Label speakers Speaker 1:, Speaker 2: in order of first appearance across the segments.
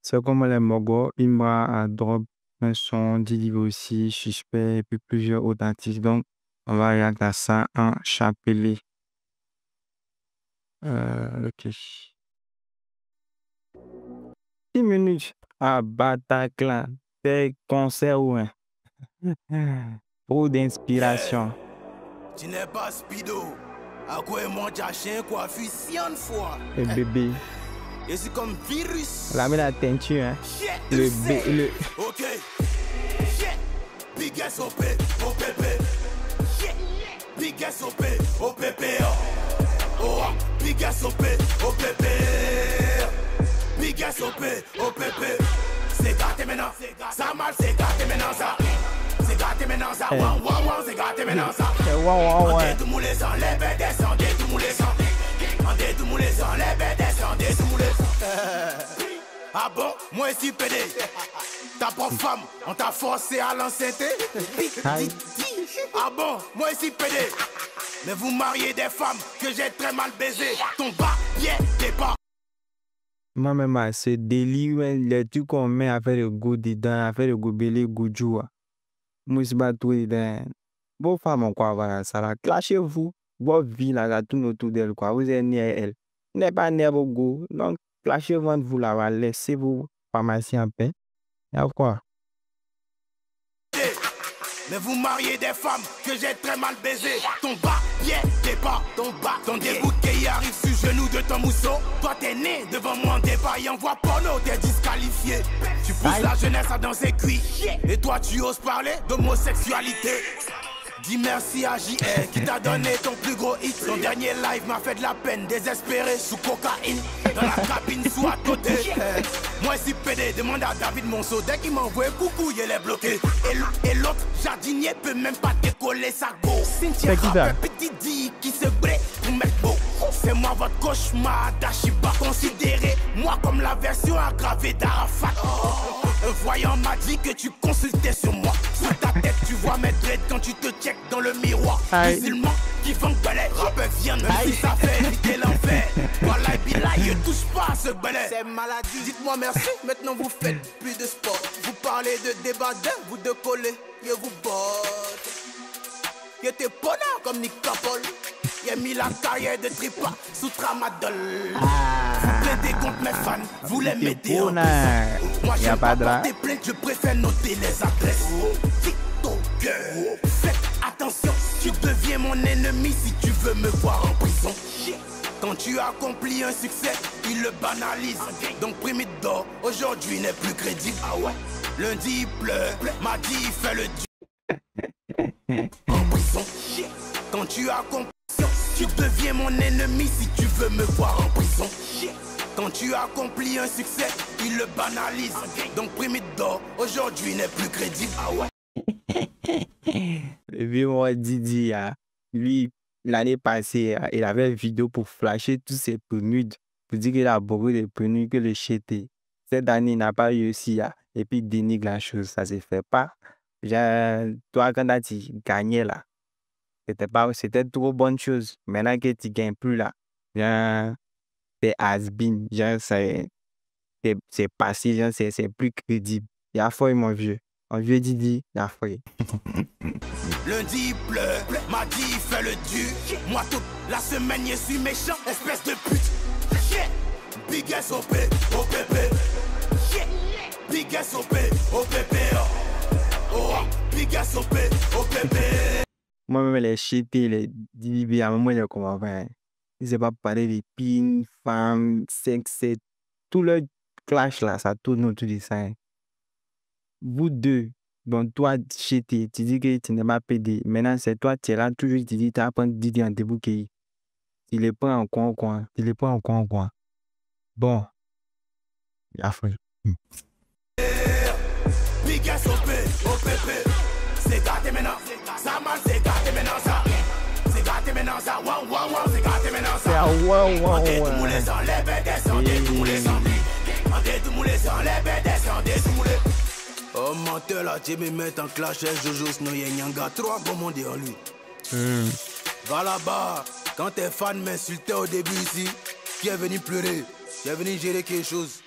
Speaker 1: C'est comme les Mogos, Imra a drop un son, Didi aussi, Suspect, et puis plusieurs autres artistes. Donc, on va regarder ça en chapelet. Ok. 10 minutes à Bataclan. Des concerts ou un. Trop d'inspiration.
Speaker 2: Tu n'es pas Speedo. À quoi moi chien quoi fusion fois.
Speaker 1: Et bébé.
Speaker 2: Et c'est comme virus.
Speaker 1: La met la teinture, hein. Le.
Speaker 2: Ok. Big SOP, OPP. Big SOP, OPP. Oh, Big SOP, OPP. Big SOP, OPP. C'est gâté maintenant. Ça mal, c'est gâté maintenant ça. C'est gâté maintenant ça. Wow, wow, wow, c'est gâté maintenant ça.
Speaker 1: Wow.
Speaker 2: On tout moulé sans lève, descendez tout moulé sans. On tout moulé sans lève, descendez tout moulé sans. Ah bon, moi aussi pédé. Ta propre femme, on t'a forcé à l'enceinte. Ah bon, moi aussi pédé. Mais vous mariez des femmes que j'ai très mal baisées. Ton bas, bien, t'es pas.
Speaker 1: Moi-même, ce délire, les trucs qu'on met à faire le goût dedans, à faire le goût belé, goût joie. Moi, je bats tout dedans. Vos femmes, quoi, voilà, ça va. Clashez-vous. Votre vie, là, ça tourne autour d'elle, quoi. Vous êtes né à elle. Vous n'êtes pas né à vos goûts. Donc, clashez-vous entre vous, là, va. Laissez-vous pharmacie en paix. Et quoi?
Speaker 2: Mais vous mariez des femmes que j'ai très mal baisées. Ton bas, bien, t'es pas. Ton bas, ton dégoût qui arrive sur genou de ton mousseau. Toi, t'es né devant moi en débat et en voix porno, t'es disqualifié. Tu pousses la jeunesse à danser cuit. Et toi, tu oses parler d'homosexualité. Dis merci à JR qui t'a donné ton plus gros hit. Ton dernier live m'a fait de la peine, désespéré sous cocaïne. Dans la cabine sous à côté. Moi ici PD, demande à David Monceau. Dès qu'il m'envoie coucou, il est bloqué. Et l'autre jardinier peut même pas décoller sa go. Cynthia un petit dit qui se brûle pour mettre beau. C'est moi votre cauchemar d'Ashiba. Considérez-moi comme la version aggravée d'Arafat. Un voyant m'a dit que tu consultais sur moi. Sur ta tête, tu vois mes dreads quand tu te check dans le miroir. Musulman qui vend balai, rappeur vient même si ça fait éviter l'enfer. Voilà, Bila, je touche pas à ce balai. C'est maladie. Dites-moi merci, maintenant vous faites plus de sport. Vous parlez de débat vous de coller, je vous botte. Je t'ai bonheur comme Nick Capol. J'ai mis la carrière de Tripa sous tramadol. Vous plaidez contre mes fans, vous les mettez en prison. Moi j'aime pas porter plainte, je préfère noter les adresses. TikToker, faites attention, tu deviens mon ennemi si tu veux me voir en prison. Quand tu accomplis un succès, il le banalise. Donc Primite d'or, aujourd'hui n'est plus crédible. Ah ouais. Lundi il pleure, mardi il fait le en prison. Quand tu accomplis, tu deviens mon ennemi si tu veux me voir en prison. Quand tu accomplis un succès, il le banalise. Donc Primite d'or, aujourd'hui n'est plus crédible. Ah ouais.
Speaker 1: Le vieux moi Didi, lui, l'année passée, il avait une vidéo pour flasher tous ses prénudes, pour dire qu'il a beaucoup de prénudes que le chété. Cette année, il n'a pas réussi, et puis il dénigre la chose, ça se fait pas. Genre, toi, quand tu gagnais là, c'était trop bonne chose. Maintenant que tu gagnes plus là, genre, c'est has-been, genre, c'est passé, genre, c'est plus crédible. Il a foi, mon vieux. Mon vieux Didi, il a foi.
Speaker 2: Lundi il pleure, mardi il fait le dur. Moi toute la semaine je suis méchant, espèce de pute. Big SOP, OPP. Big SOP, OPP. Oh, Big SOP, OPP.
Speaker 1: Moi-même, les chités, les Didi, à un moment, je comprends pas. Ils ne savent pas parler des pins, femmes, sexe, c'est tout le clash là, ça tourne autour de ça. Vous deux, bon, toi, chité, tu dis que tu n'es pas pédé. Maintenant, c'est toi, tu es là, toujours, tu dis, tu apprends Didi en début qui. Tu les prends en coin. Tu les prends en coin. Bon. Il a fait.
Speaker 2: Big SOP, OPP. C'est gâté maintenant. Ça mal, c'est gâté maintenant ça. C'est gâté maintenant ça. Wow, wow, wow, c'est gâté maintenant ça.
Speaker 1: C'est wow.
Speaker 2: On est tout moulé sans les bêtes, descendez tout moulé sans. On est tout moulé sans les bêtes, descendez tout moulé. Oh menteur là, tu me mets en clash, Jojo Snow Nyanga, 3 bon monde en lui. Va là-bas, quand tes fans m'insultaient au début ici, qui est venu pleurer, qui est venu gérer quelque chose.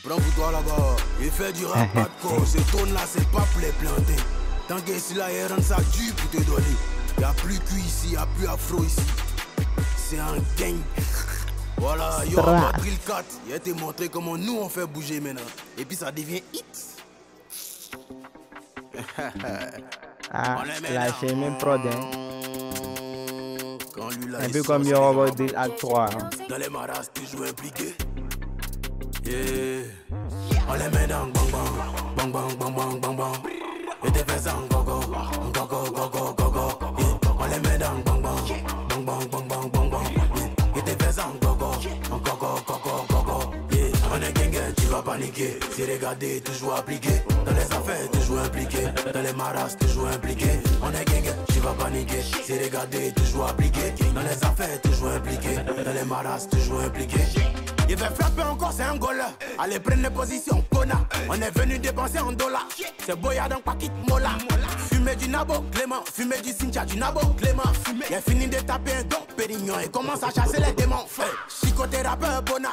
Speaker 2: Prends pour toi là-bas, il fait du rap pas de corps. Ce tourne là, c'est pas pour les planter. Tant que si là, il rend ça dur pour te donner. Y'a plus que ici, y'a plus afro ici. C'est un gang. Voilà, yo, on va drill 4. Il a été montré comment nous on fait bouger maintenant. Et puis ça devient hit.
Speaker 1: Ah, lâchez même prod, hein. Un peu
Speaker 2: Un
Speaker 1: comme Yoruba Drill Act 3. Hein.
Speaker 2: Dans les maras, toujours impliqué. Yeah. On les met dans bang bang, bang bang bang bang bang bang. Et t'es fait ça en gogo, gogo gogo gogo. Yeah. On les met dans bang bang, bang bang bang bang bang bang. Yeah. Et t'es fait ça en gogo, gogo gogo gogo. Yeah. On est gang, tu vas paniquer. C'est regardé, toujours appliqué. Dans les affaires, toujours impliqué. Dans les maras, toujours impliqué. On est gang, tu vas paniquer. C'est regardé, toujours appliqué. Dans les affaires, toujours impliqué. Dans les maras, toujours impliqué. Il veut frapper encore, c'est un goal. Allez, prendre les positions, Pona. On est venu dépenser en dollars. C'est Boya dans Paquit Mola. Fumer du Nabo, Clément. Fumer du Cynthia, du Nabo, Clément. Il a fini de taper un don, Pérignon. Et commence à chasser les démons. Chicoté rappeur, Bona.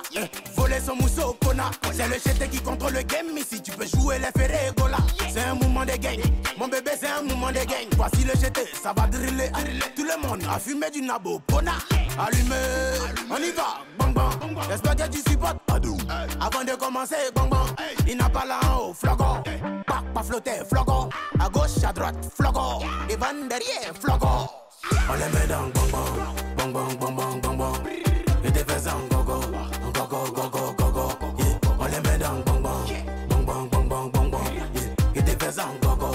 Speaker 2: Voler son mousseau, Pona. C'est le chété qui contrôle le game. Ici, tu peux jouer les ferrés, Gola. C'est un mouvement de gang. Mon bébé, c'est un mouvement de gang. Voici le chété, ça va driller. Tout le monde a fumé du Nabo, Pona. Allumé, on y va, bang bang. J'espère que tu supportes Adou. Avant de commencer, bang bang. Il n'a pas là en haut, flagon. Pas flotter, flagon. À gauche, à droite, flagon. Et van derrière, flagon. On les met dans bang bang, bang bang bang bang bang bang. Et t'es fait ça en gogo, gogo gogo gogo. Yeah. On les met dans bang bang, bang bang bang bang bang bang. Yeah. Et t'es fait ça en gogo,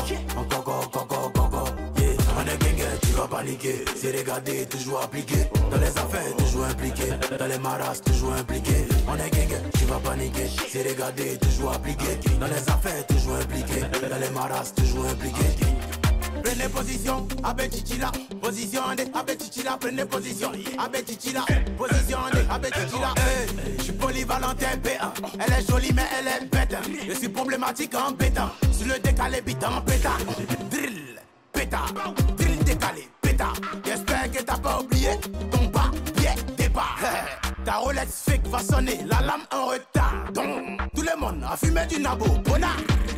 Speaker 2: gogo gogo gogo. Yeah. On est gang, tu vas paniquer. C'est regardé, toujours appliqué. Dans les affaires, toujours impliqué. Dans les maras, toujours impliqué. On est gang, tu vas paniquer. C'est regardé, toujours appliqué. Dans les affaires, toujours impliqué. Dans les maras, toujours impliqué. Prenez position, Abetichila. Position de Abetichila, prenez position. Abetichila, position de Abetichila. Je suis polyvalentin P1. Elle est jolie, mais elle est bête. Je suis problématique en pétant. Sur le décalé, bite en pétant. Drill, péta. Drill décalé, péta. J'espère que t'as pas oublié ton bas, pied, départ. Ta Rolex fake va sonner, la lame en retard. Donc, tout le monde a fumé du Nabo, Bona.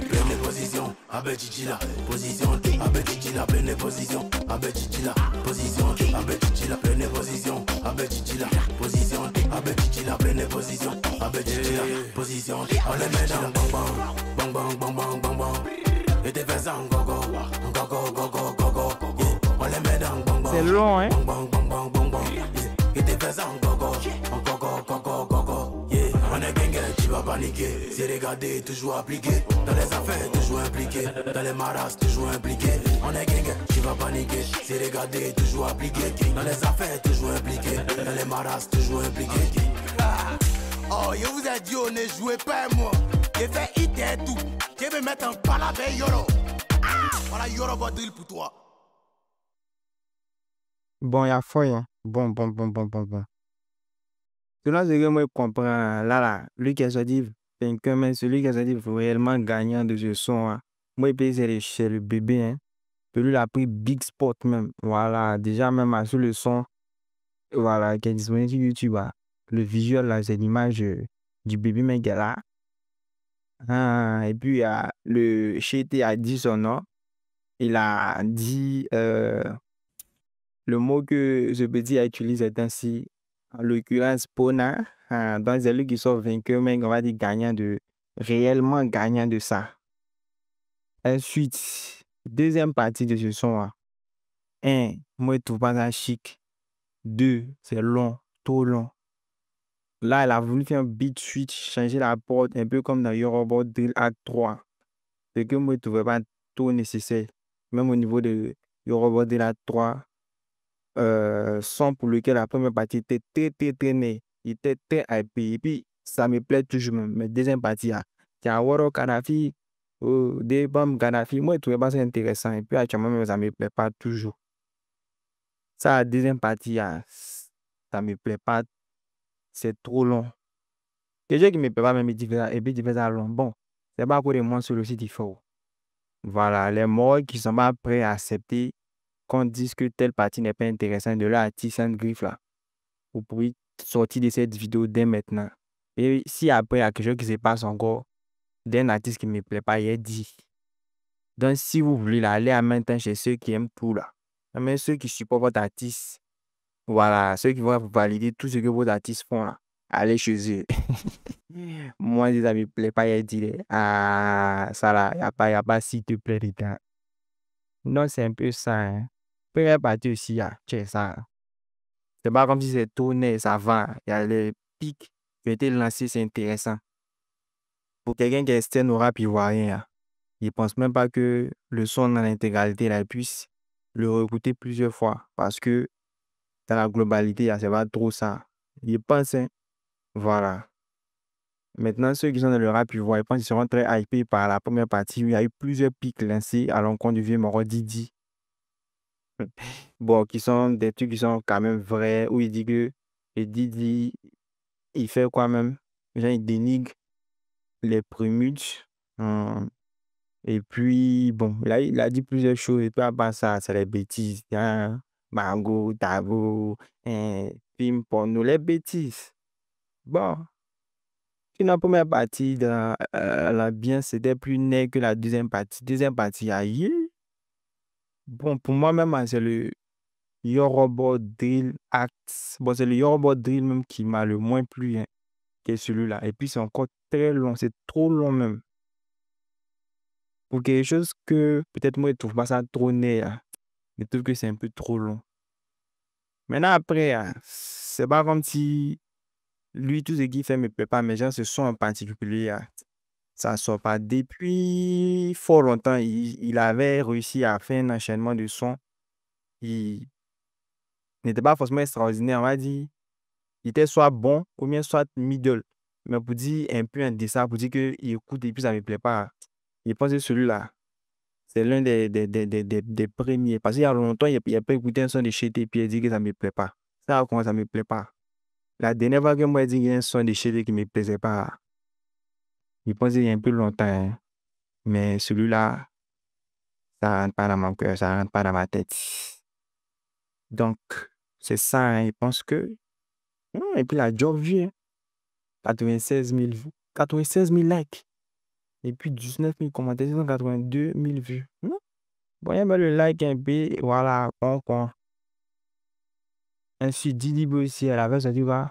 Speaker 2: Prenez position, Abetichila. Position, Abetichila, prenez position. Abetichila, position, Abetichila, prenez position. Abetichila, position, Abetichila, prenez position. Abetichila, position. On les met dans bang bang, bang bang bang bang bang bang. Et t'es fait ça en gogo, gogo gogo gogo. Yeah. On les met dans bang bang.
Speaker 1: C'est long, hein?
Speaker 2: Bang bang bang bang bang bang. Yeah. Et t'es fait ça en gogo, gogo gogo gogo. Yeah. On est gang, tu vas paniquer. C'est regardé, toujours appliqué. Dans les affaires, toujours impliqué. Dans les maras, toujours impliqué. On est gang, tu vas paniquer. C'est regardé, toujours appliqué. Dans les affaires, toujours impliqué. Dans les maras, toujours impliqué. Oh, je vous ai dit, ne jouez pas moi. J'ai fait hit et tout. Je vais mettre un palaver Yoro. Voilà, Yoro va drill pour toi.
Speaker 1: Bon, il y a fouille. Hein. Bon. Selon ce que moi je comprends, là, lui qui a sorti vainqueur, mais celui qui a sorti réellement gagnant de ce son, hein. Moi, il paye c'est le bébé, hein. Lui, il a pris Big Spot même. Voilà, déjà même sur le son, voilà, qui est disponible sur YouTube, hein. Le visuel, là, c'est l'image du bébé, mais qui est là. Ah, et puis, le Chété a dit son nom. Il a dit le mot que ce petit a utilisé est ainsi. En l'occurrence, Pona, donc c'est lui qui sort vainqueur, mais on va dire réellement gagnant de ça. Ensuite, deuxième partie de ce son, 1, moi je trouve pas ça chic. 2, c'est long, trop long. Là, elle a voulu faire un beat switch, changer la porte, un peu comme dans Yoruba Drill Act 3. Ce que moi je trouvais pas trop nécessaire. Même au niveau de Yoruba Drill Act 3. Son pour lequel la première partie était très née. Il était très hypé. Et puis, ça me plaît toujours. Mais deuxième partie, il y a Waro Kadhafi, des bombes Kadhafi. Moi, je trouvais pas ça intéressant. Et puis, actuellement, même, ça me plaît pas toujours. Ça, la deuxième partie, ça me plaît pas. C'est trop long. Quelque chose qui me plaît pas, même, et puis, il fait ça long. Bon, c'est pas pour les moins sur le site, il faut. Voilà, les morts qui sont pas prêts à accepter qu'on dise que telle partie n'est pas intéressante de là à Tissan Griffe là. Vous pouvez sortir de cette vidéo dès maintenant. Et si après, il y a quelque chose qui se passe encore, d'un artiste qui ne me plaît pas, il est dit. Donc, si vous voulez là, aller en même temps chez ceux qui aiment tout là, mais ceux qui supportent votre artiste, voilà, ceux qui vont valider tout ce que vos artistes font là, allez chez eux. Moi, ça ne me plaît pas, il dit, ah, ça là, il n'y a pas s'il te plaît dedans. Non, c'est un peu ça. Hein. Première partie aussi, tu sais ça. C'est pas comme si c'est tourné, ça va. Il y a les pics qui ont été lancés, c'est intéressant. Pour quelqu'un qui est externe au rap ivoirien, il ne pense même pas que le son dans l'intégralité, là, il puisse le réécouter plusieurs fois. Parce que dans la globalité, c'est pas trop ça. Il pense, hein. Voilà. Maintenant, ceux qui sont dans le rap ivoirien, je pense qu'ils seront très hypés par la première partie où il y a eu plusieurs pics lancés à l'encontre du vieux Moro Didi. Bon, qui sont des trucs qui sont quand même vrais, où il dit que et Didi, il fait quoi même? Genre, il dénigre les prémudes. Et puis, bon, il a dit plusieurs choses. Et puis, à part ça, c'est les bêtises. Hein? Margot, Tabo, film porno, les bêtises. Bon, une la première partie de l'ambiance, c'était plus net que la deuxième partie. Deuxième partie, aïe. Bon, pour moi, même, c'est le Yoruba Drill Act. Bon, c'est le Yoruba Drill même qui m'a le moins plu, hein, que celui-là. Et puis, c'est encore très long. C'est trop long même. Pour quelque chose que peut-être moi, je trouve pas ça trop net. Hein. Je trouve que c'est un peu trop long. Maintenant, après, hein, c'est pas comme si lui, tout ce qu'il fait me plaît pas. Mais genre, ce son en particulier, hein, ça sort pas. Depuis fort longtemps, il avait réussi à faire un enchaînement de sons. Il n'était pas forcément extraordinaire, on va dire. Il était soit bon ou bien soit middle. Mais pour dire un peu indécent, pour dire qu'il écoute et puis ça ne me plaît pas, je pense que celui-là, c'est l'un des premiers. Parce qu'il y a longtemps, il n'a pas écouté un son de Chété et puis il dit que ça ne me plaît pas. Ça, comment ça ne me plaît pas? La dernière fois que moi, j'ai dit qu'il y a un son de Chété qui ne me plaisait pas, je pense qu'il y a un peu longtemps. Hein. Mais celui-là, ça ne rentre pas dans mon cœur, ça ne rentre pas dans ma tête. Donc, c'est ça, hein. Je pense que. Et puis la job vue, 96 000 vues. 96 000 likes. Et puis 19 000 commentaires, 82 000 vues. Bon, il y a le like un peu, et voilà, con. Ainsi, Didi B aussi, elle avait sorti quoi?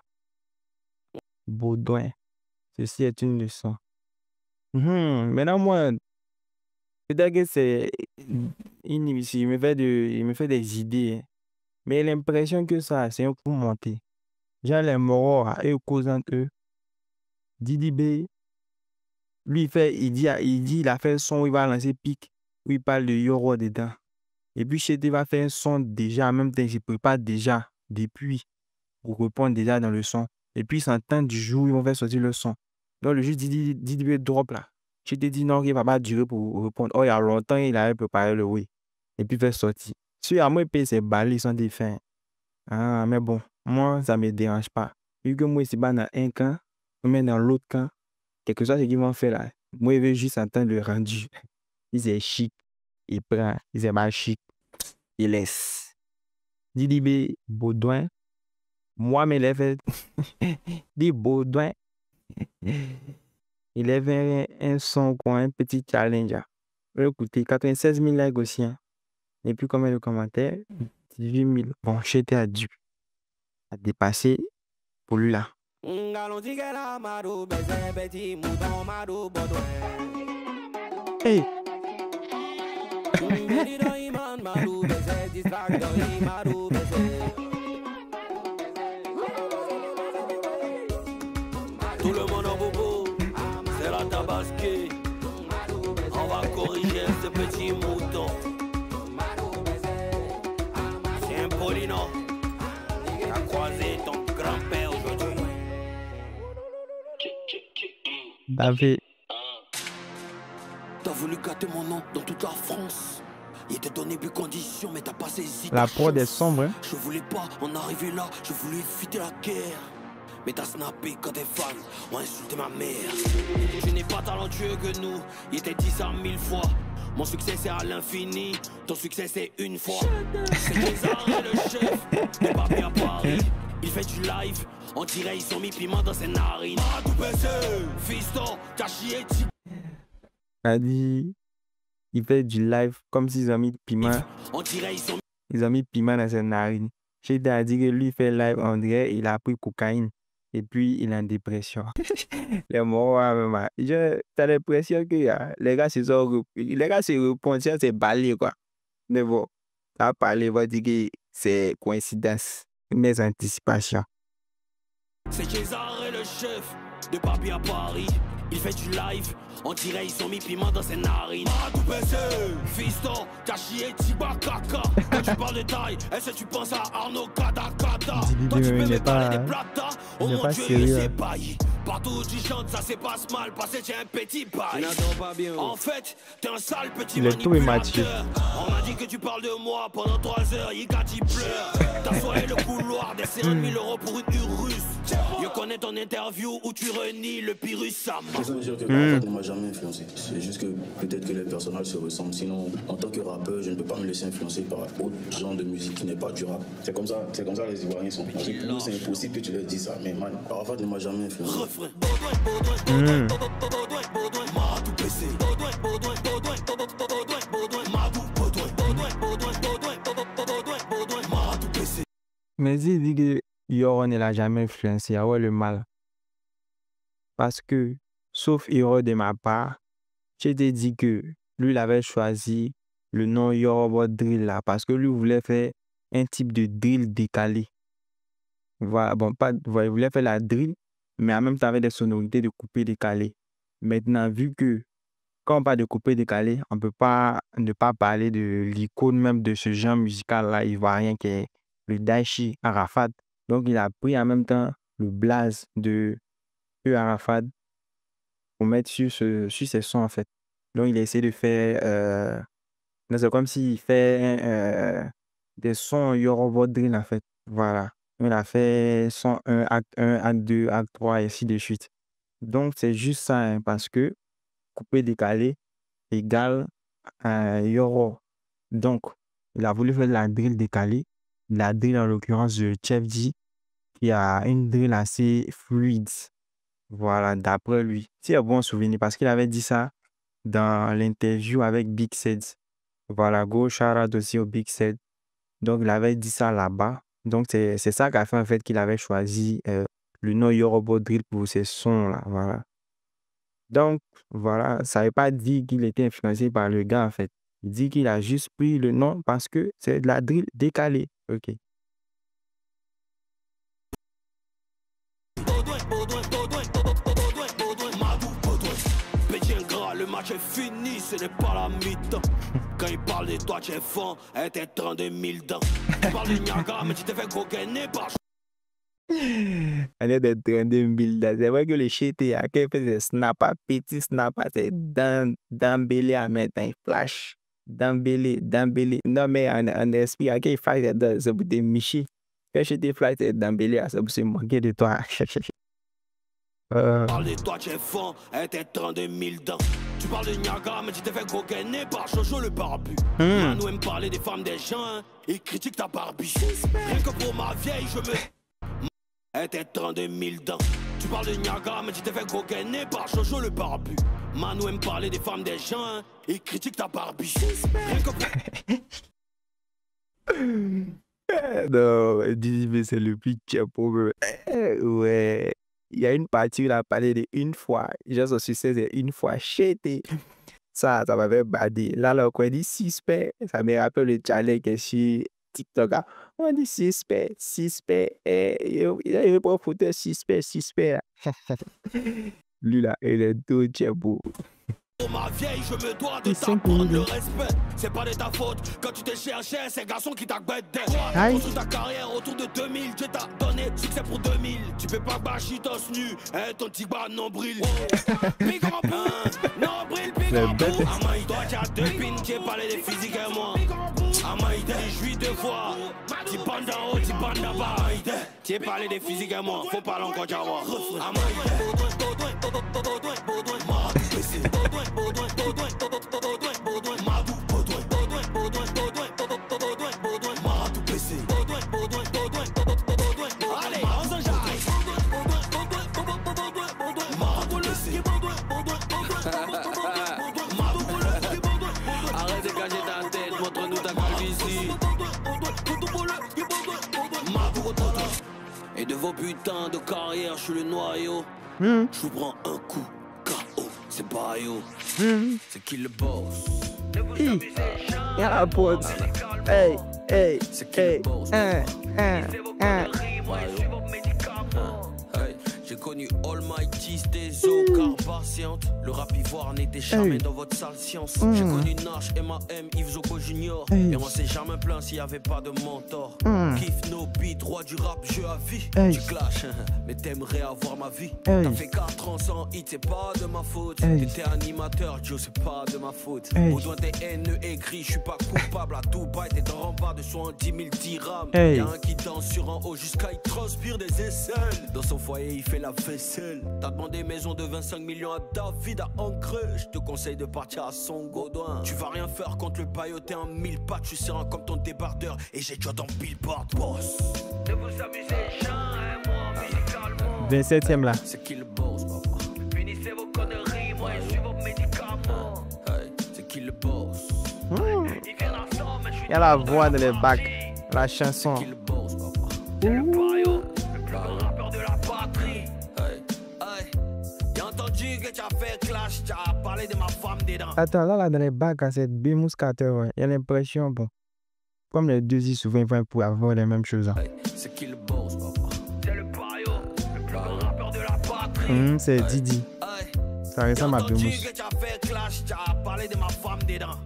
Speaker 1: Baudouin. Ceci est une leçon. Maintenant, moi, peut-être que c'est. Il me fait des idées. Hein. Mais l'impression que ça, c'est un coup monté. Genre les morts, eux, causant eux. Didi B. Lui, il a fait un son où il va lancer pic, où il parle de Yoro dedans. Et puis, Chété va faire un son déjà, en même temps, il se prépare déjà, depuis, pour répondre déjà dans le son. Et puis, il s'entend du jour où ils vont faire sortir le son. Donc, le juge dit drop là. Chété dit non, il ne va pas durer pour répondre. Oh, il y a longtemps, il avait préparé le oui. Et puis, il fait sortir. Si à moi, il paye ses balles, ils sont défunts. Ah, mais bon, moi, ça ne me dérange pas. Vu que moi, je suis pas dans un camp, ou même dans l'autre camp, quelque chose qu'ils vont faire là. Moi, je veux juste entendre le rendu. Il est chic. Il prend. Il est mal chic. Il laisse. Didi B, Baudouin. Moi, mes lèvres. Dit Baudouin. Il avait un son, quoi, un petit challenge. Écoutez, 96 000 likes aussi. Hein. Et puis, combien de commentaires? 18 000. Bon, j'étais à dû. À dépasser pour lui là. Hey!
Speaker 2: Tout le monde en bobo, c'est la tabasquée. On va corriger ce petit mouton. C'est un Polino qui a croisé ton grand-père aujourd'hui.
Speaker 1: David.
Speaker 2: T'as voulu gâter mon nom dans toute la France. Il te donnait plus conditions, mais t'as pas saisi.
Speaker 1: La prod est sombre. Hein?
Speaker 2: Je voulais pas en arriver là, je voulais éviter la guerre. Mais t'as snappé quand tes fans ont insulté ma mère. Tu n'es pas talentueux que nous, il était dit ça 1000 fois. Mon succès c'est à l'infini, ton succès c'est une fois. C'est César et le chef, des papiers à Paris. Il fait du live on dirait ils ont mis piment dans ses narines. Ah, tout baissé, fiston, t'as chié,
Speaker 1: a dit, il fait du live comme s'ils ont mis piment.
Speaker 2: on dirait
Speaker 1: ils ont mis piment dans ses narines. J'ai dit que lui fait live, on dirait il a pris cocaïne et puis il est en dépression. Les morts, t'as l'impression que les gars se répondent, c'est balé quoi. Mais bon, t'as parlé, va dire que c'est coïncidence, mes anticipations.
Speaker 2: C'est César et le chef de Papi à Paris. Il fait du live, on dirait ils ont mis piment dans ses narines. Ah, tout baissé, fiston, t'as chié, tiba caca. Quand tu parles de taille, est-ce que tu penses à Arnaud Kadakada? Toi tu peux me parler des plata, oh mon Dieu, il s'est bailli. Partout où tu chantes, ça se passe mal, parce que t'es un petit bail. En fait, t'es un sale petit manipulateur. On m'a dit que tu parles de moi pendant 3 heures, Yikati pleure. T'as soigné le couloir des 50 000 € pour une Urus. Je connais ton interview où tu renies le Pyrrhus Sam.
Speaker 3: Je veux dire que ne m'a jamais influencé. C'est juste que peut-être que les personnages se ressemblent. Sinon, en tant que rappeur, je ne peux pas me laisser influencer par autre genre de musique qui n'est pas du rap. C'est comme ça les Ivoiriens sont. Pour eux, c'est impossible que tu leur dises ça. Mais man, Arafat ne m'a jamais influencé.
Speaker 1: Mais il dit que Yoro ne l'a jamais influencé, ouais le mal. Parce que, sauf erreur de ma part, j'ai dit que lui il avait choisi le nom Yoruba Drill là, parce que lui voulait faire un type de drill décalé. Voilà, bon, il voulait faire la drill, mais en même temps avec des sonorités de coupé décalé. Maintenant, vu que quand on parle de coupé décalé, on ne peut pas ne pas parler de l'icône même de ce genre musical-là ivoirien qui est le Daichi Arafat. Donc, il a pris en même temps le blaze de Arafat pour mettre sur ses sons, en fait. Donc, il a essayé de faire... c'est comme s'il fait des sons Yoruba Drill, en fait. Voilà. Il a fait son 1, acte 1, acte 2, acte 3, et ainsi de suite. Donc, c'est juste ça, hein, parce que coupé décalé égale Yoro. Donc, il a voulu faire la drill décalée. La drill, en l'occurrence, de Chef D, qui a une drill assez fluide. Voilà, d'après lui. C'est un bon souvenir, parce qu'il avait dit ça dans l'interview avec Big Seds. Voilà, go shout out aussi au Big Sed. Donc, il avait dit ça là-bas. Donc, c'est ça qui a fait en fait qu'il avait choisi le nom Yoruba Drill pour ces sons-là. Voilà. Donc, voilà, ça ne veut pas dire qu'il était influencé par le gars, en fait. Il dit qu'il a juste pris le nom parce que c'est de la drill décalée. OK.
Speaker 2: Le match est fini, ce n'est pas la mi-temps. Quand il parle de toi, tu es fond, et t'es 32 000 dents. Tu parles de Niaga, mais tu t'es fait coquiner par...
Speaker 1: On est de 32 000 dents. C'est vrai que le shit, il y a quelqu'un qui fait snap, petit snap, c'est d'embellé à mettre un flash. D'embellé. Non, mais en esprit, il y a quelqu'un qui fait ça pour te micher. Quand je te flash, c'est d'embellé, ça pour se manquer de toi.
Speaker 2: Parle de toi, tu es fond, et t'es 32 000 dents. Tu parles de Niaga, mais tu t'es fait coquiner par Jojo le barbu. Manu aime parler des femmes des gens, hein, il critique ta barbie. Rien que pour ma vieille, je me... Et t'es 32 000 dents. Tu parles de Niaga, mais tu t'es fait coquiner par Jojo le barbu. Manu aime parler des femmes des gens, hein, il critique ta barbie. Rien que pour...
Speaker 1: Non, Dizzy, c'est le plus chapeau. Ouais. Il y a une partie où il a parlé de une fois. J'ai son succès, c'est une fois chété. Ça m'avait badé. Là, quand il dit suspect, ça me rappelle le challenge qui est sur TikTok. On dit suspect. Il a pas photo suspect. Lui, là, il est tout chapeau.
Speaker 2: Pour ma vieille, je me dois de t'apprendre le respect. C'est pas de ta faute quand tu t'es cherché, c'est garçon qui t'a guetté. Construis ta carrière autour de 2000, Dieu t'a donné succès pour 2000. Tu peux pas bâcher ton nu, ton petit bas nombril. Big en nombril, big en bout. Amaï, toi tu as 2 pins, tu parlé des physiques et moi. Amaï, t'es joué 2 fois. Tu bandes en haut, tu bandes en bas. Tu parlé des physiques et moi, faut parler encore tu vois. Amaï, allez, on s'en jaille.
Speaker 4: vos putains de carrière, je suis le noyau.
Speaker 1: Hmm.
Speaker 4: Je vous prends un coup, KO, c'est Bayo.
Speaker 1: Hmm.
Speaker 4: C'est qui le boss?
Speaker 1: Hi. Y'a la pote. Hey, hey,
Speaker 4: C'est qui le
Speaker 1: hey.
Speaker 4: boss?
Speaker 1: Hein, hein, hein.
Speaker 4: Hey, j'ai connu Almighty, des eaux car patiente. Le rap ivoire n'était jamais
Speaker 1: Hey.
Speaker 4: dans votre sale science. J'ai connu Nash, M.A.M, Yves Zoko Junior.
Speaker 1: Hey.
Speaker 4: Et on s'est jamais plaint s'il y avait pas de mentor. Kiff no beat, roi du rap, jeu à vie.
Speaker 1: Hey.
Speaker 4: Tu clashes, mais t'aimerais avoir ma vie.
Speaker 1: Hey.
Speaker 4: T'as fait 4 ans sans hit, c'est pas de ma faute.
Speaker 1: Hey.
Speaker 4: T'étais animateur, Joe, c'est pas de ma faute.
Speaker 1: Hey.
Speaker 4: Au doigt des haineux écrits, je suis pas coupable à tout bail. T'es dans remparts de 70 000 dirhams.
Speaker 1: Hey.
Speaker 4: Y'a un qui danse sur un haut jusqu'à il transpire des aisselles. Dans son foyer, il fait la vaisselle. T'as demandé maison de 25 millions à David à Ancre. Je te conseille de partir à son Gaudouin. Tu vas rien faire contre le baillot, t'es un 1000 pattes. Je suis serein comme ton débardeur et j'ai déjà dans Billboard, boss. De vous amuser, moi, musicalement.
Speaker 1: 27e là.
Speaker 4: C'est qui le boss, papa? Punissez vos conneries, moi je suis vos médicaments. Hey, c'est qui le boss? Il vient ensemble, mais je suis
Speaker 1: Y'a la voix dans les bacs. La chanson.
Speaker 4: qui le boss, papa? C'est le baillot, le plus grand rappeur de la patrie. Hey, hey, y'a entendu que tu as fait clash, tu as parlé de ma femme dedans.
Speaker 1: Attends, là, dans les bacs, à cette B-Mouscater, ouais. Y'a l'impression, bon. Comme les deux y souvent, ils vont pour avoir les mêmes choses. Hein.
Speaker 4: Hey, c'est qui le boss, papa? C'est le baillot, le plus grand rappeur de la patrie.
Speaker 1: C'est Didi.
Speaker 4: Hey,
Speaker 1: Ça ressemble à
Speaker 4: j'ai entendu
Speaker 1: B-Mous.
Speaker 4: que tu as fait clash, tu as parlé de ma femme dedans.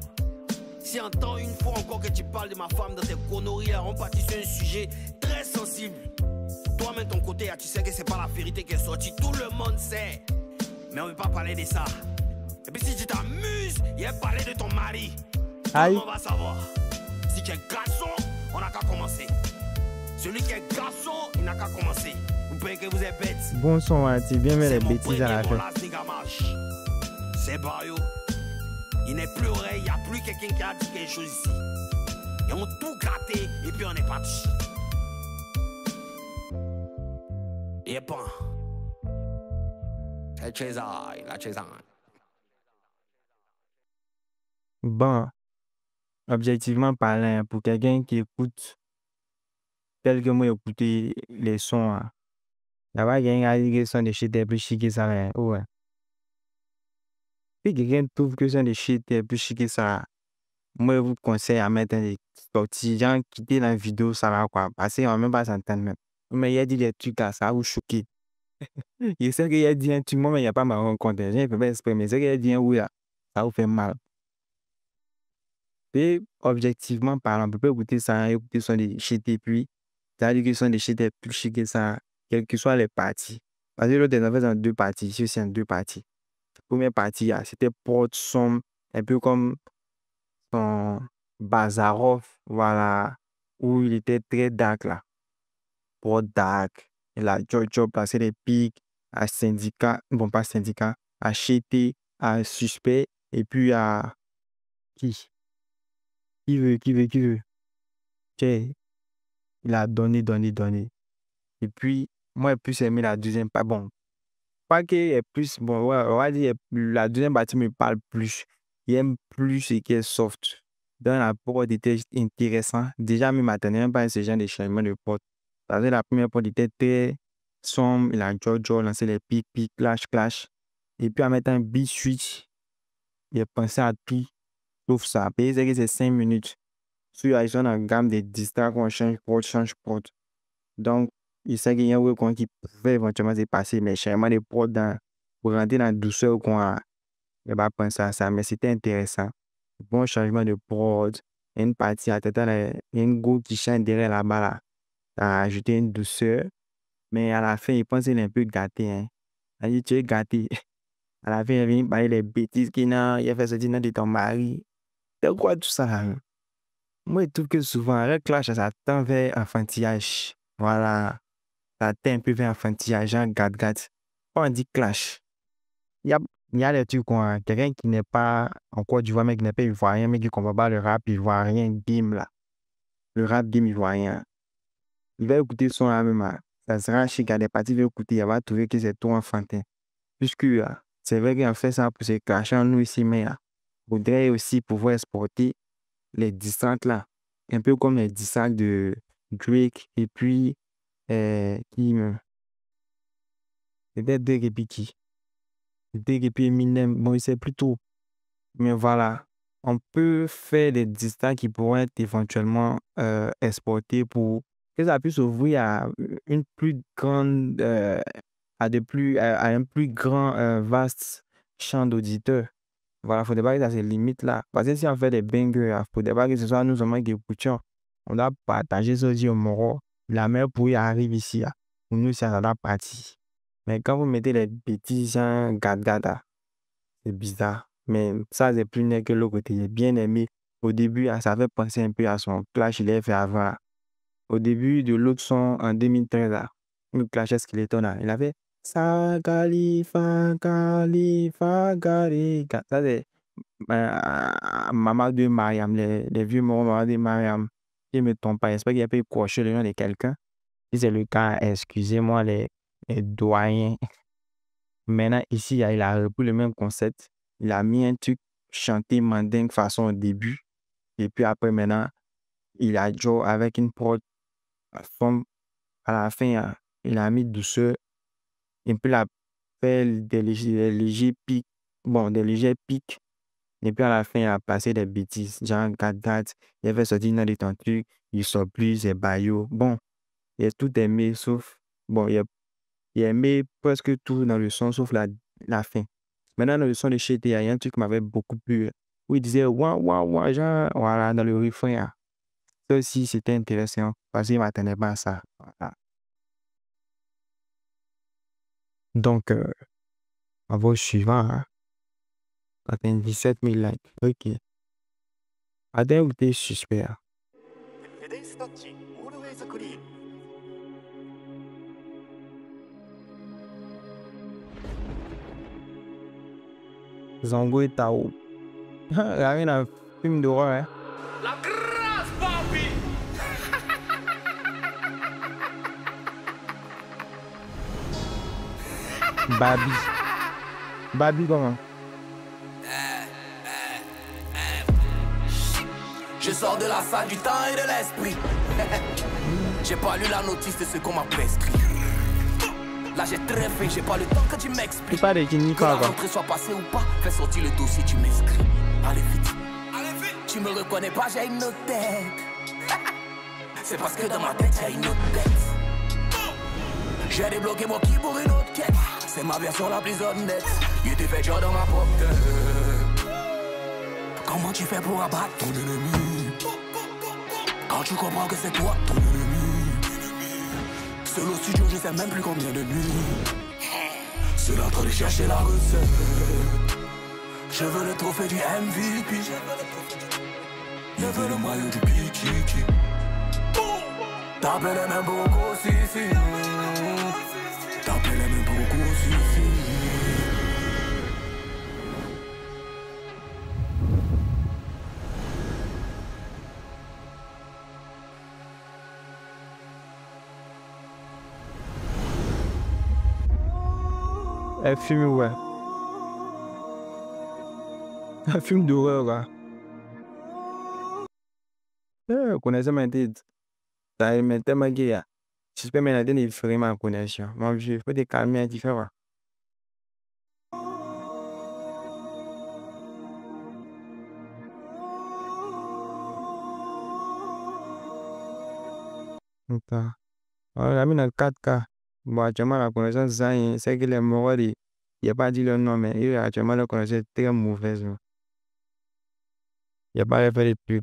Speaker 4: Si entends une fois encore que tu parles de ma femme dans tes conneries, là, on partit sur un sujet très sensible. Toi-même, ton côté, tu sais que c'est pas la vérité qui est sortie. Tout le monde sait. Mais on veut pas parler de ça. Et puis si tu t'amuses, il a parlé de ton mari. Tout
Speaker 1: Aïe.
Speaker 4: le monde va savoir. Si tu es garçon, on n'a qu'à commencer. Celui qui est garçon, il n'a qu'à commencer. Vous payez que vous êtes bête.
Speaker 1: Bon son, hein, tu viens mettre
Speaker 4: C'est
Speaker 1: les
Speaker 4: mon
Speaker 1: bêtises à la
Speaker 4: premier
Speaker 1: fin.
Speaker 4: molas, nigga, marche. C'est Bayo. Il n'est plus oreille, il n'y a plus quelqu'un qui a dit quelque chose ici. Ils ont tout gratté et puis on est parti. Et pas. La César, la César.
Speaker 1: Bon, objectivement parlant, pour quelqu'un qui écoute, tel que moi écouter les sons, hein, il y a pas quelqu'un qui a dit que sont des shit est plus chic que ça. Hein. Ouais. Si quelqu'un trouve que sont des shit est plus chic que ça, moi je vous conseille à mettre des sorties, genre quitter la vidéo, ça va quoi. Parce qu'on va même pas s'entendre même. Mais il a dit des trucs là, ça va vous choquer. Il sait qu'il a dit un truc, moi, mais il n'y a pas ma rencontre. Je ne peux pas exprimer. C'est qu'il a dit un oui là, ça vous fait mal. Et objectivement parlant, on peut pas écouter ça, écouter son des shit et puis, c'est-à-dire que son des shit est plus chic que ça, quelles que soient les parties. Parce que l'autre est en fait en deux parties, ici aussi en deux parties. La première partie, là, c'était Port Sombre, un peu comme son Bazarov, voilà, où il était très dark là. Port dark, et là, Job, là, c'est les pics, à syndicat, bon pas syndicat, à Chété, à suspect, et puis à qui? Qui veut? Tiens, il a donné. Et puis, moi, j'ai plus aimé la deuxième partie. Bon, pas qu'il est plus, bon, ouais, on va dire, la deuxième partie me parle plus. Il aime plus ce qui est soft. Dans la prod, était intéressant. Déjà, même m'attendais même pas à ce genre de changement de prod. Parce que la première prod était très sombre. Il a Jojo lancé les pics, clash. Et puis, en mettant un beat switch, il a pensé à tout, sauf ça. Puis, c'est que c'est 5 minutes. Sur ils sont en gamme de distracts, on change prod. Donc, il sait qu'il y a un recoin qui pouvait éventuellement se passer, mais changement de prod pour rentrer dans la douceur qu'on a, il va penser à ça. Mais c'était intéressant. Bon changement de prod. Il y a une partie à tête, il y a une go qui chante derrière là-bas, là. Ça a ajouté une douceur. Mais à la fin, il pense qu'il est un peu gâté. Hein. Il a dit, tu es gâté. À la fin, il est venu parler des bêtises qu'il a, il a fait sortir de ton mari. C'est quoi tout ça là? Moi, je trouve que souvent, le clash, ça tend vers enfantillage. Voilà. Ça tend un peu vers enfantillage, genre gâte. Quand on dit clash, il y a, il y a des trucs, quoi. Quelqu'un qui n'est pas en Côte d'Ivoire, mais qui n'est pas ivoirien, mais qui ne comprend pas le rap ivoirien, game là. Le rap game ivoirien. Il va écouter son là même. Là. Ça sera chic à des parties, il va écouter, il va trouver que c'est tout enfantin. Puisque c'est vrai qu'on fait ça pour se clasher en nous ici, mais il faudrait aussi pouvoir exporter les distracts là. Un peu comme les distracts de Drake et puis qui me... C'était Drake et puis qui? Drake et puis Eminem. Bon, il sait plutôt. Mais voilà. On peut faire des distances qui pourraient être éventuellement exportées pour que ça puisse ouvrir à une plus grande, à un plus grand, vaste champ d'auditeurs. Voilà, il ne faudrait pas que ça se limite là. Parce que si on fait des bangers, il ne faudrait pas que ce soit nous seulement qui écoutions. On doit partager ça aussi au Moro. La mer pour y arrive ici. Là. Pour nous, ça doit partir. Mais quand vous mettez les bêtises, genre gada, c'est bizarre. Mais ça, c'est plus net que l'autre côté. J'ai bien aimé. Au début, ça fait penser un peu à son clash qu'il avait fait avant. Là. Au début de l'autre son en 2013, là, le clash Skeleton, là, il avait Sagali, Fagali, Fagali. Ça, c'est Maman de Mariam, les vieux morts Maman de Mariam. Je ne me trompe pas. J'espère qu'il a pu cocher le nom de quelqu'un. Si c'est le cas, excusez-moi les doyens. Maintenant, ici, il a repris le même concept. Il a mis un truc chanté mandingue façon au début. Et puis après, maintenant, il a joué avec une prod forme à la fin. Il a mis douceur. Et puis, il a fait des légers pics. Bon, des légers pics. Et puis, à la fin, il a passé des bêtises. Genre, gad. Il avait sorti dans des trucs. Il sort plus, c'est baillot. Bon, il a tout aimé, sauf... Bon, il a aimé presque tout dans le son, sauf la fin. Maintenant, dans le son de Chété, il y a un truc qui m'avait beaucoup plu. Où il disait, ouah, genre, voilà, dans le refrain. Ça aussi, c'était intéressant, parce qu'il ne m'attendait pas à ça. Voilà. Donc, on va au suivant. Hein. 17 000 likes. Ok. Adèle ou t'es suspect? Zango et Tao. Rien un film d'horreur. Hein?
Speaker 2: La grâce, papi!
Speaker 1: Babi comment?
Speaker 2: Je sors de la salle du temps et de l'esprit. J'ai pas lu la notice de ce qu'on m'a prescrit. Là j'ai très faim, j'ai pas le temps que tu m'expliques.
Speaker 1: C'est pas des guinées
Speaker 2: que la rentrée soit passée ou pas, fais sortir le dossier, tu m'inscris. Allez vite. Tu me reconnais pas, j'ai une autre tête. C'est parce que dans ma tête, j'ai une autre tête. J'ai débloqué mon qui pour une autre quête. C'est ma version la plus honnête. Il était fait genre dans ma propre tête. Comment tu fais pour abattre ton ennemi? Quand tu comprends que c'est toi ton ennemi. Seul au studio, je sais même plus combien de nuits. Seul en train de chercher la recette. Je veux le trophée du MVP. Je veux le maillot du Pikiki. T'appelles les mêmes beaucoup, si. T'appelles les mêmes beaucoup, si.
Speaker 1: Un film, ouais. Un film d'horreur, là. Je connaissais ma tête. Ça m'a tellement gay. J'espère que je vais faire ma connexion. Mon vieux, il faut te calmer un petit peu. On l'a mis dans le 4K. Bon, actuellement, la connaissance, c'est que les morts, il n'y a pas dit le nom, mais actuellement, la connaissance est très mauvaise. Il n'y a pas de faire de pub.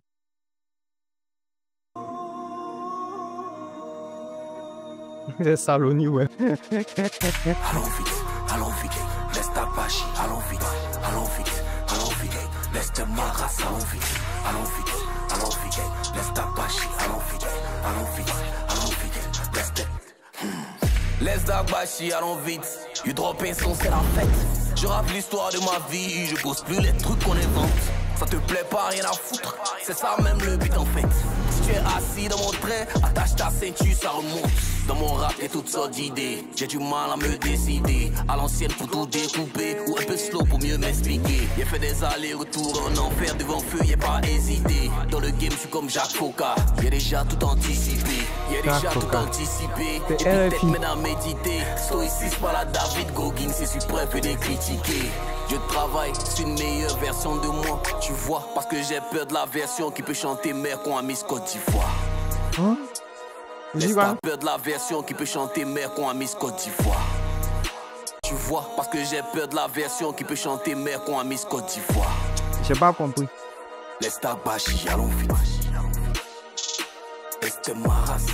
Speaker 1: C'est saloni, ouais.
Speaker 2: Allons vite, laisse ta pâche, allons vite, laisse te marras, allons vite, laisse ta pâche, allons vite, laisse te... Laisse ta pâche, allons vite, you drop un son, c'est la fête. Je rappe l'histoire de ma vie, je pose plus les trucs qu'on invente. Ça te plaît pas, rien à foutre, c'est ça même le but en fait. Si
Speaker 4: tu es assis dans mon train, attache ta ceinture, ça remonte. Dans mon rap, y'a toutes sortes d'idées. J'ai du mal à me décider. À l'ancienne pour tout découper, ou un peu slow pour mieux m'expliquer. J'ai fait des allers-retours en enfer devant feu, y'a pas hésité. Dans le game, je suis comme Jacques Foka. Y'a déjà tout anticipé. Y'a déjà tout anticipé. Et puis peut-être maintenant à méditer. Stoïcisme par la David Goggins, c'est suprême, peut les critiquer. Je travaille sur une meilleure version de moi, tu vois, parce que j'ai peur de la version qui peut chanter mère qu'on a mis Côte d'Ivoire.
Speaker 1: Hein?
Speaker 4: Laisse ta peur de la version qui peut chanter mère qu'on a mis Côte d'Ivoire. Tu vois, parce que j'ai peur de la version qui peut chanter mère qu'on a mis Côte d'Ivoire.
Speaker 1: J'ai pas compris.
Speaker 4: Laisse ta bâche, allons vite. Laisse ma race.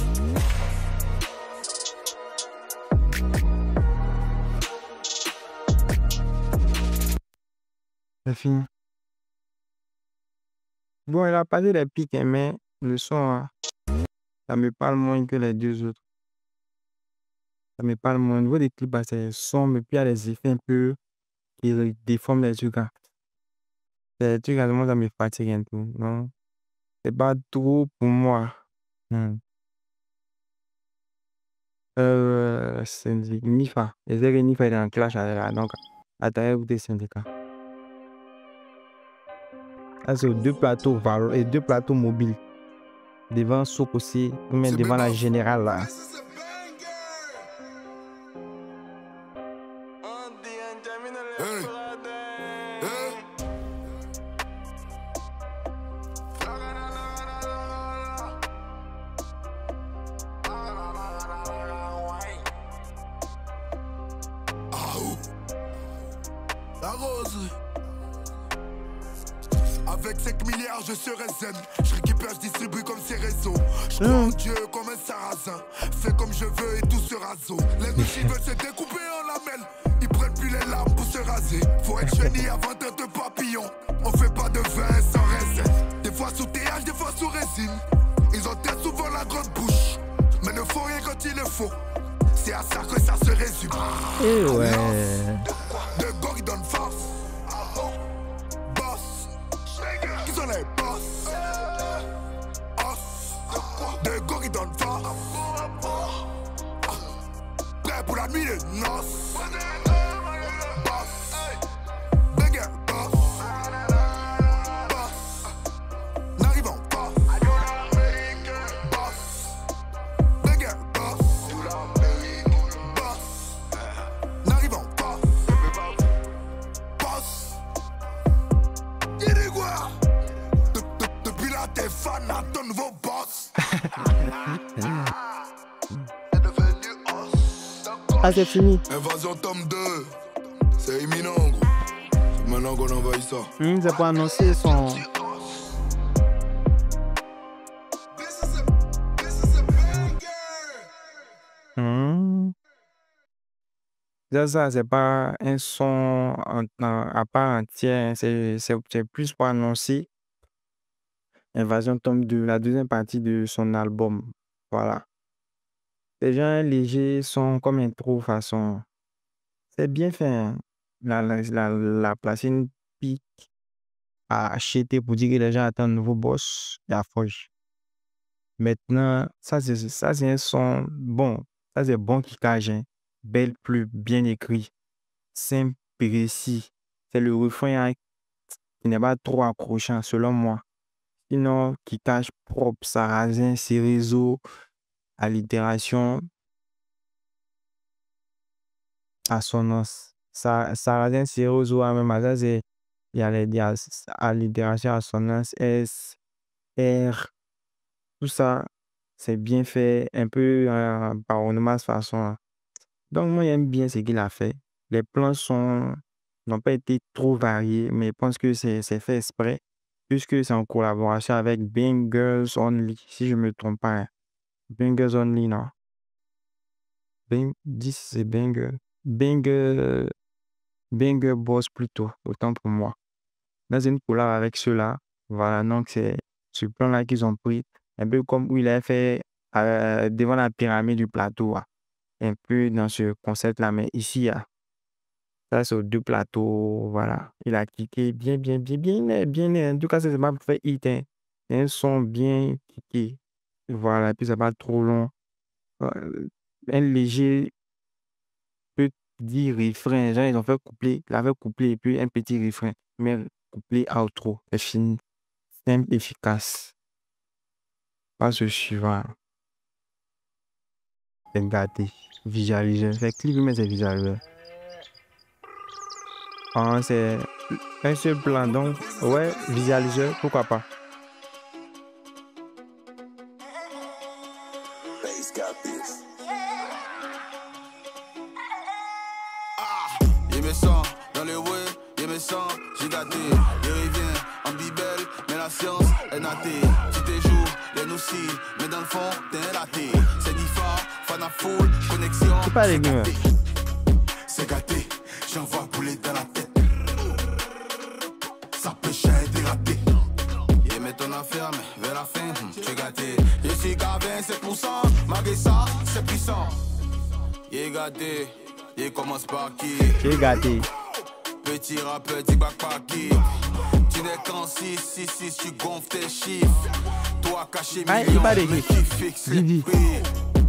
Speaker 1: C'est fini. Bon, il a parlé des pics, hein, mais le son, hein, ça me parle moins que les deux autres. Ça me parle moins. Au niveau des clips, bah, c'est sombre, et puis il y a des effets un peu qui déforment les trucs. Hein. C'est des trucs, à ça me fatigue un peu. Non, c'est pas trop pour moi. Hmm. C'est Nifa. Et c'est que Nifa est en clash avec là. Donc, attendez, écoutez, syndicat. Là, c'est deux plateaux et deux plateaux mobiles. Devant Souk aussi, ou même devant la générale là.
Speaker 2: La rose. Avec 5 milliards, je serai zen. Je récupère, je distribue comme ces réseaux. Je crois en Dieu comme un sarrasin. Fais comme je veux et tout sera zo. Les riches ils veulent se découper en lamelles. Ils prennent plus les larmes pour se raser. Faut être chenille avant d'être papillon. On fait pas de vin sans raisin. Des fois sous TH, des fois sous résine. Ils ont très souvent la grande bouche, mais ne font rien quand il le faut. C'est à ça que ça se résume.
Speaker 1: Et ouais.
Speaker 2: De go qui donne force. Boss. Qui sont les boss? Os. De go qui donne force. Prêt pour la nuit de noces. Boss. Banger boss. Boss. N'arrivons pas. Boss. Banger boss. Boss. N'arrivons pas. Boss. Irigua. Depuis là t'es fan à ton nouveau boss. C'est devenu os.
Speaker 1: Ah, c'est fini.
Speaker 2: Invasion tome 2. C'est imminent gros. C'est maintenant qu'on envahit ça.
Speaker 1: C'est pour annoncer son. Ça, c'est pas un son à part entière. C'est plus pour annoncer Invasion tome 2, la deuxième partie de son album. Voilà. Les gens légers sont comme intro façon. C'est bien fait. Hein. La placer une pique à acheter pour dire que les gens attendent un nouveau boss. Il y a Foge. Maintenant, ça c'est un son bon. Ça c'est bon qui cage. Hein. Belle plume, bien écrit. Simple, précis. C'est le refrain hein, qui n'est pas trop accrochant selon moi. Sinon, qui cache propre, sarrasin, ses réseaux, allitération, assonance. Sarrasin, ses réseaux, même à ça, c'est il y a les allitération, assonance, S, R, tout ça, c'est bien fait, un peu par onomase façon. Hein. Donc, moi, j'aime bien ce qu'il a fait. Les plans n'ont pas été trop variés, mais je pense que c'est fait exprès, puisque c'est en collaboration avec Bangers Only, si je ne me trompe pas. Hein. Bangers Only, non. C'est Banger. Banger Boss plutôt, autant pour moi. Dans une collab avec ceux-là, voilà, donc c'est ce plan-là qu'ils ont pris, un peu comme où il a fait devant la pyramide du plateau. Hein. Un peu dans ce concept-là, mais ici, ça c'est deux plateaux, voilà. Il a kické bien. En tout cas, c'est pas fait hit, hein. C'est un son bien kické. Voilà, puis c'est pas trop long. Un léger petit refrain. Genre, ils ont fait coupler, il avait couplé et puis un petit refrain. Mais couplet outro. C'est fini. Simple, efficace. Passe au suivant. C'est gâté. Visualiseur. C'est clip, mais c'est visualiseur. Ah, c'est un seul plan. Donc, ouais, visualiseur, pourquoi pas.
Speaker 2: Il me sent dans les way, il me sent, j'ai gâté. Il revient en bibelle, mais la science est natée. Tu te joues, les noucis, mais dans le fond, t'es raté. C'est Nifa, fan à full, connexion.
Speaker 1: C'est pas les mieux.
Speaker 2: C'est gâté, j'envoie poulet dans la tête. Ça peut être raté. Il met ton affaire, mais vers la fin, tu es gâté. Je suis qu'à 27%, malgré ça, c'est puissant. Il est gâté. Il commence par qui?
Speaker 1: J'ai gâté.
Speaker 2: Petit rap, petit bac par qui? Tu n'es qu'en 6, tu gonfles tes chiffres. Toi caché millions, mais qui fixe les prix.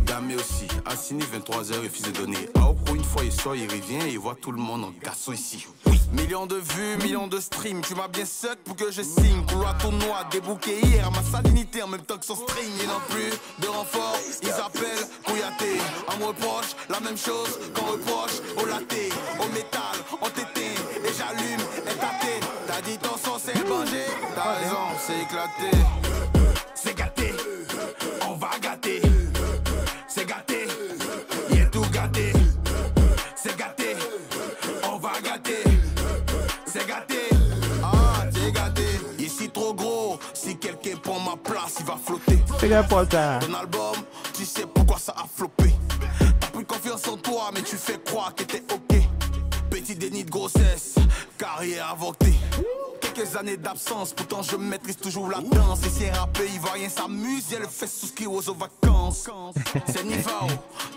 Speaker 2: Damé aussi, assigné 23h, il refuse de donner. Pour une fois il sort, il revient, il voit tout le monde en garçon ici. Oui. Millions de vues, millions de streams. Tu m'as bien suck pour que je signe. Couloir tournoi, débouqué hier à ma salinité en même temps que son string. Et non plus de renfort, ils appellent Kouyaté. On me reproche la même chose qu'on reproche au laté, au métal, on t'éteint et j'allume et tâté. T'as dit ton son c'est mangé, t'as raison, c'est éclaté. C'est gâté, on va gâter. C'est gâté, il est tout gâté. C'est gâté, on va gâter. C'est gâté, ah t'es gâté. Ici trop gros, si quelqu'un prend ma place, il va flotter.
Speaker 1: C'est important.
Speaker 2: Ton album, tu sais pourquoi ça a floppé. T'as plus confiance en toi, mais tu fais croire que t'es ok. Petit déni de grossesse, carrière avortée. Quelques années d'absence, pourtant je maîtrise toujours la danse. Et si un rappeur ivoirien s'amuse, elle fait souscrire aux vacances. C'est Nivao,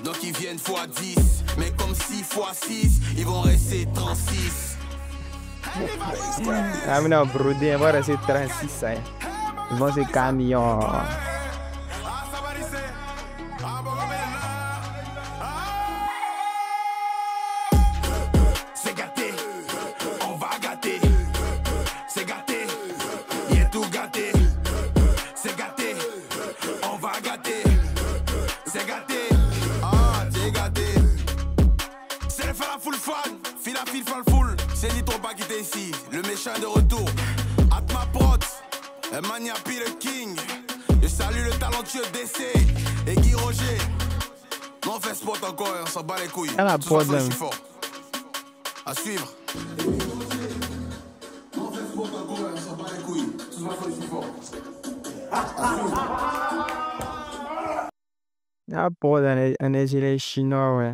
Speaker 2: donc ils viennent x10. Mais comme 6 x6, ils vont rester 36.
Speaker 1: Ah, mais non, brodé, on va rester 36. Hein. Ils vont se camion.
Speaker 2: C'est gâté, on va gâter. C'est gâté, il est tout gâté. C'est gâté, on va gâter. C'est gâté, ah t'es gâté. C'est le fan à full fan, fil à fil fan full. C'est Nitroba qui t'est ici, le méchant de retour. Atma Prot, Mania P le King. Je salue le talentueux DC et Guy Roger. Non, on fait sport encore, on s'en bat les couilles.
Speaker 1: Elle a
Speaker 2: Tout ça,
Speaker 1: problème.
Speaker 2: je suis fort. À suivre. Non, on fait sport encore, on s'en bat les couilles. Tout ça, je suis fort.
Speaker 1: Ah, pour un gilet chinois, ouais.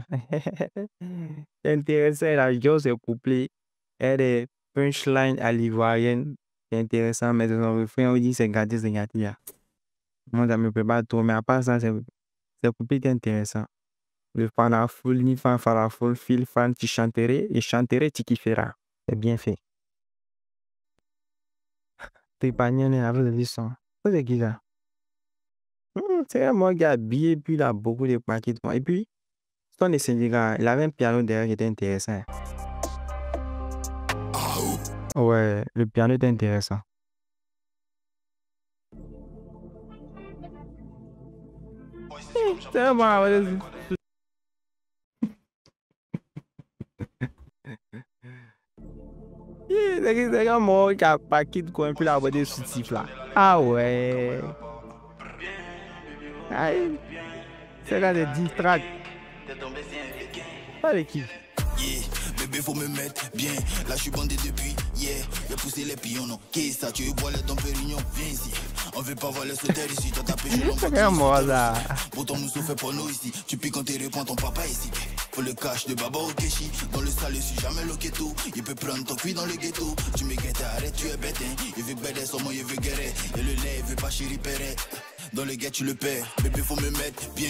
Speaker 1: C'est intéressant, la chose est couplée. Elle est punchline à l'ivoirienne. C'est intéressant, mais dans le refrain, on dit c'est gâté, c'est gâté. Moi, ça me peut pas trop, mais à part ça, c'est couplé intéressant. Le fan à full, ni fan à full, fil fan, tu chanterais, et chanterais, tu kifferas. C'est bien fait. T'es pas nié, avec le son. C'est qui ça? C'est un moi qui a habillé, puis il a beaucoup de paquets. Et puis, son Sénégal, il avait un piano derrière qui était intéressant. Ouais, le piano était intéressant. C'est moi, c'est un moi qui a paquet de coin, puis il a abordé ce type là. Ah ouais. Aïe. C'est là des 10 tracks. Pas l'équipe.
Speaker 2: Yeah, bébé faut me mettre bien. Là je suis bandé depuis hier. J'ai poussé les pions, non. Qu'est-ce que ça, tu veux boire les dents pérignon? Viens ici. On veut pas voir les sauteurs ici. T'as tapé chez l'homme.
Speaker 1: C'est moi là.
Speaker 2: Pourtant nous fait pour nous ici. Tu piques quand tu réponds ton papa ici. Faut le cash de Baba au Keshi. Dans le sale, je suis jamais le ghetto. Il peut prendre ton cuit dans le ghetto. Tu me guettes, arrête, tu es bête. Hein. Il veut bêter, son moi il veut guérir. Et le lait, il veut pas chéri péré. Dans le gars tu le perds, bébé faut me mettre bien.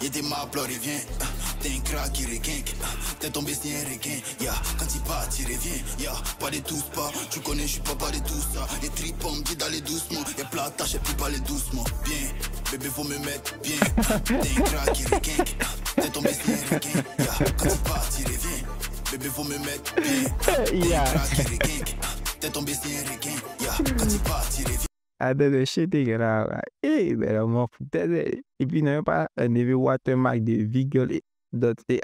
Speaker 2: Y'a des mains à pleurer, viens.
Speaker 3: T'es un crack qui requinque, t'es tombé c'est un requin, yeah. Quand il part, il revient, yeah. Pas de tous pas, tu connais, je suis pas de tout ça. Les tripes, on me dit d'aller doucement, les plats, t'achètes plus parler doucement. Bien, bébé, faut me mettre bien. T'es un crack qui requinque, t'es tombé c'est un requin, yeah. Quand il part, il revient, bébé, faut me mettre bien. T'es un crack qui requinque, t'es tombé c'est un requin, yeah. Quand il part, il revient.
Speaker 1: Ah, the shit est grave. Eh, mais là, mon putain. Et puis, n'a pas un effet watermark de Vigol.ai.
Speaker 3: Qui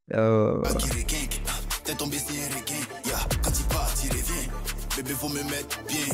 Speaker 3: requinque, t'es tombé c'est un requin, yeah. Quand il part, il revient, bébé faut me mettre bien.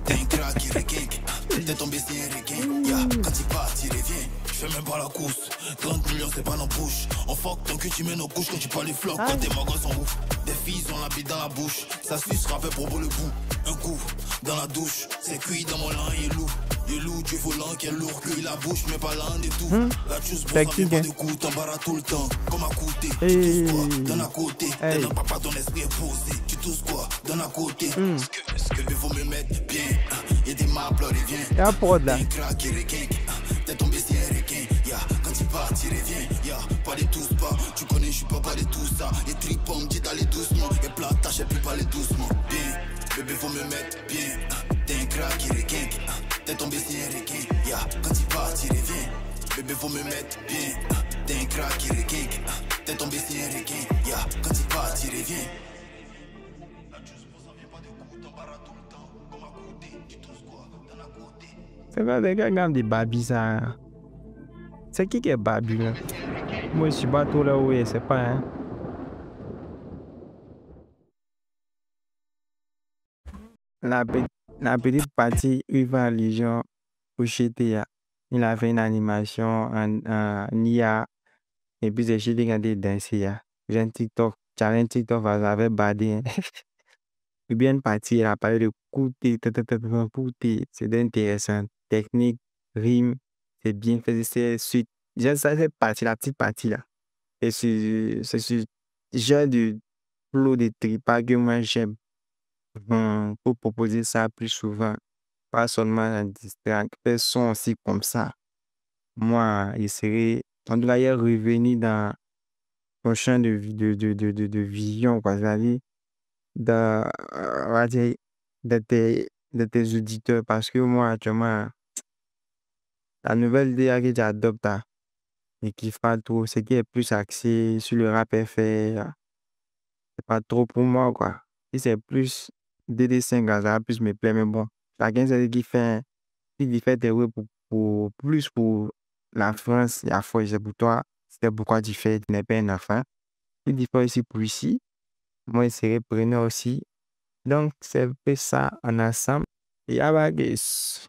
Speaker 3: T'es un crack qui requinque, t'es tombé c'est un requin, yeah. Quand il part, il revient. J'fais même pas la course, 30 millions c'est pas nos bouches. On fuck ton cul, tu mets nos couches quand tu parles les flocs. Quand tes magas sont ouf, des filles ont la bite dans la bouche. Ça suce rappelle pour beau le bout. Un coup dans la douche, c'est cuit dans mon lin, il est lourd. Il est lourd, Dieu volant qui est lourd, cuit la bouche, mais pas l'un des tout. La chose pour ça vient pas de coup, t'embarras tout le temps. Comme à côté, tu tousses quoi, d'un à côté. T'es dans papa, ton esprit est posé. Tu tousses quoi, d'un à côté. Ce que faut me mettre bien. Y'a des maps, là, il vient.
Speaker 1: Y'a un prod là.
Speaker 3: T'es un crack qui requinque, t'es tombé c'est un requin, yeah. Quand il part, il revient, yeah. Pas de tous pas, tu connais, je suis pas de tout ça. Les tripes, on me dit d'aller doucement. Les plats, t'achètes plus parler doucement. Bien, bébé, faut me mettre bien. T'es un crack qui requinque, t'es tombé c'est un requin, yeah. Quand il part, il revient, bébé, faut me mettre bien. T'es un crack qui requinque, t'es tombé c'est un requin, yeah. Quand il part, il revient.
Speaker 1: C'est pas des gars qui des babis ça. C'est qui est babi là? Moi je suis pas tout là où c'est pas hein. La, la petite partie où il va les gens au GTA. Il a fait une animation en IA et puis c'est juste regarder danser. J'ai un TikTok, j'avais un TikTok, j'avais badé. Hein. Ou bien une partie, il a parlé de côté, c'est intéressant. Technique, rime, c'est bien fait, c'est suite. J'aime ça, cette partie, la petite partie là. Et c'est ce genre de flow de tripa que moi j'aime. Pour proposer ça plus souvent, pas seulement en distract, faire son aussi comme ça. Moi, il serait, on doit y revenir dans ton champ de vision, quoi, c'est-à-dire, on va dire, de tes auditeurs, parce que moi, actuellement, la nouvelle idée que j'adopte, là, et qui fera trop, c'est qui est plus axé sur le rap FR, c'est pas trop pour moi, quoi. Si c'est plus DD5, ça va plus me plaire, mais bon, chacun c'est ce qui fait, il fait des rap plus pour la France, la fois, c'est pour toi, c'est pourquoi tu fais, tu n'es pas un enfant. Il fait aussi pour ici, moi, je serai preneur aussi. Donc, c'est un peu ça en ensemble. Et à la guess.